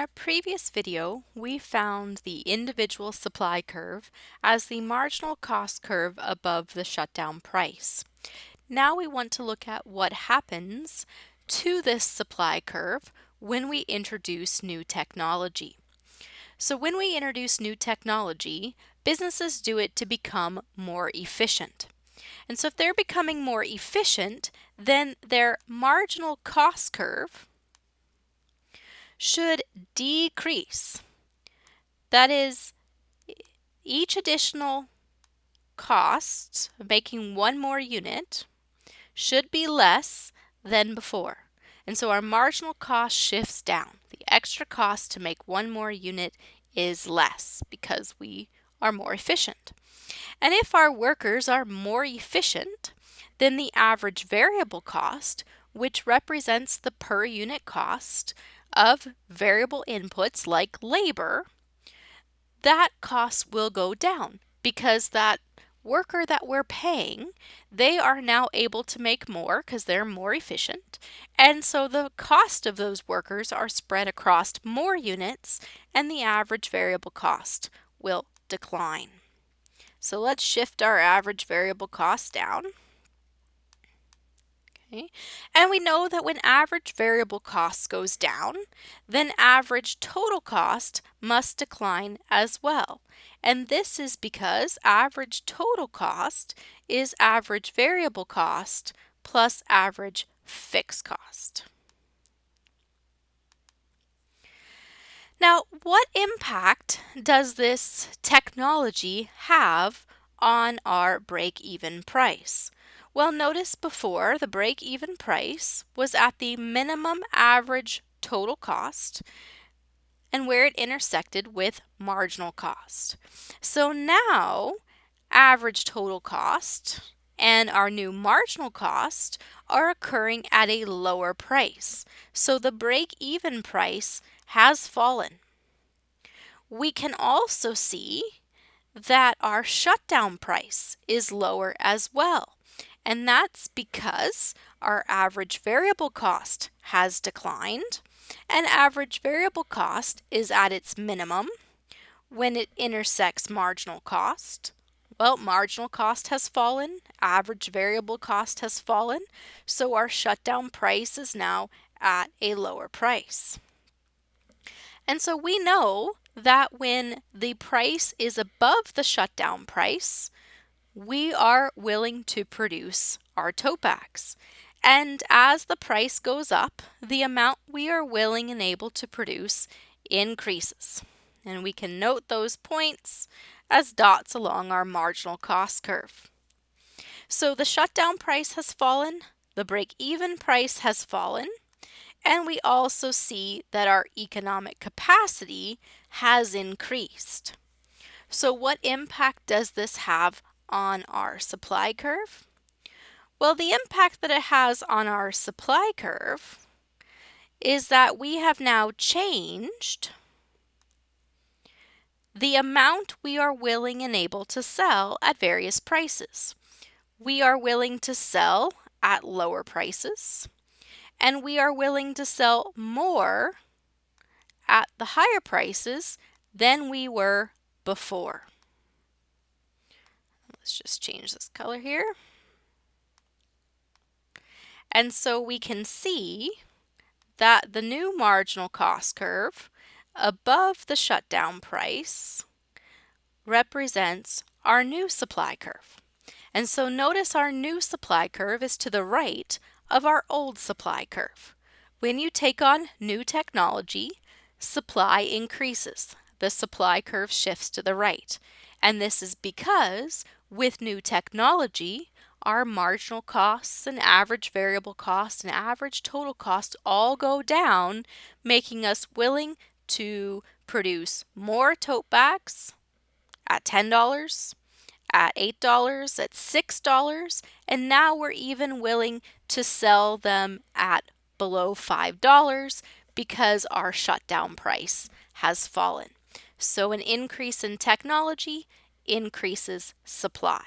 In our previous video, we found the individual supply curve as the marginal cost curve above the shutdown price. Now we want to look at what happens to this supply curve when we introduce new technology. So when we introduce new technology, businesses do it to become more efficient. And so if they're becoming more efficient, then their marginal cost curve should decrease. That is, each additional cost of making one more unit should be less than before. And so our marginal cost shifts down. The extra cost to make one more unit is less because we are more efficient. And if our workers are more efficient, then the average variable cost, which represents the per unit cost of variable inputs like labor, that cost will go down because that worker that we're paying, they are now able to make more because they're more efficient. And so the cost of those workers are spread across more units and the average variable cost will decline. So let's shift our average variable cost down. Okay. And we know that when average variable cost goes down, then average total cost must decline as well. And this is because average total cost is average variable cost plus average fixed cost. Now, what impact does this technology have on our break-even price? Well, notice before the break-even price was at the minimum average total cost and where it intersected with marginal cost. So now average total cost and our new marginal cost are occurring at a lower price. So the break-even price has fallen. We can also see that our shutdown price is lower as well. And that's because our average variable cost has declined, and average variable cost is at its minimum when it intersects marginal cost. Well, marginal cost has fallen, average variable cost has fallen, so our shutdown price is now at a lower price. And so we know that when the price is above the shutdown price, we are willing to produce our tote bags. And as the price goes up, the amount we are willing and able to produce increases. And we can note those points as dots along our marginal cost curve. So the shutdown price has fallen, the break-even price has fallen, and we also see that our economic capacity has increased. So what impact does this have on our supply curve? Well, the impact that it has on our supply curve is that we have now changed the amount we are willing and able to sell at various prices. We are willing to sell at lower prices, and we are willing to sell more at the higher prices than we were before. Let's just change this color here. And so we can see that the new marginal cost curve above the shutdown price represents our new supply curve. And so notice our new supply curve is to the right of our old supply curve. When you take on new technology, supply increases. The supply curve shifts to the right. And this is because with new technology, our marginal costs and average variable costs and average total costs all go down, making us willing to produce more tote bags at $10, at $8, at $6, and now we're even willing to sell them at below $5 because our shutdown price has fallen. So an increase in technology increases supply.